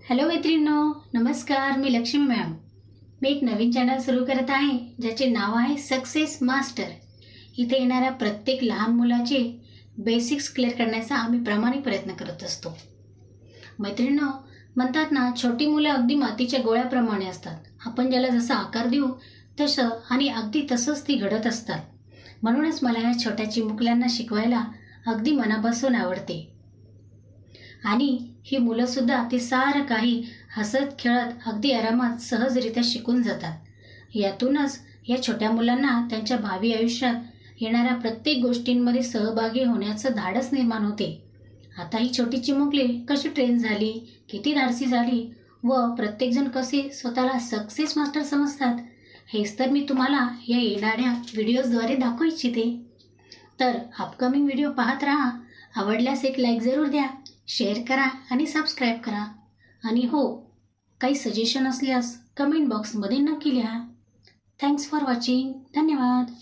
Hello मैत्रिणींनो, नमस्कार. मी Lakshmi ma'am. मी एक नवीन चॅनल सुरू करत आहे ज्याचे नाव आहे सक्सेस मास्टर. इथे येणाऱ्या प्रत्येक लहान मुलाचे बेसिक्स क्लिअर करण्याचा आम्ही प्रामाणिक प्रयत्न करत असतो. मैत्रिणींनो, म्हणतात ना, छोटी मुलं अगदी मातीच्या गोळ्याप्रमाणे असतात. आपण ज्याला जसा आकार देऊ तसं आणि अगदी तसंच ती घडत असतात. म्हणूनच मला या छोट्या चिमुकल्यांना शिकवायला अगदी मनापासून आवडते. आणि ही मुलं सुद्धा ते सारं काही हसत खेळत अगदी आरामात सहजरित्या शिकून जातात. यातूनच या छोट्या मुलांना त्यांच्या भावी आयुष्यात येणाऱ्या प्रत्येक गोष्टींमध्ये सहभागी होण्याचं धाडस निर्माण होते. आता ही छोटी चिमुकले कशी ट्रेन झाली, किती धाडसी झाली व प्रत्येकजण कसे स्वतःला सक्सेस मास्टर समजतात, हेच तर मी तुम्हाला या येणाऱ्या व्हिडिओजद्वारे दाखवू इच्छिते. तर अपकमिंग व्हिडिओ पाहत राहा. आवडल्यास एक लाईक जरूर द्या, शेअर करा आणि सबस्क्राईब करा. आणि हो, काही सजेशन असल्यास कमेंट बॉक्समध्ये नक्की लिहा. Thanks for watching. धन्यवाद.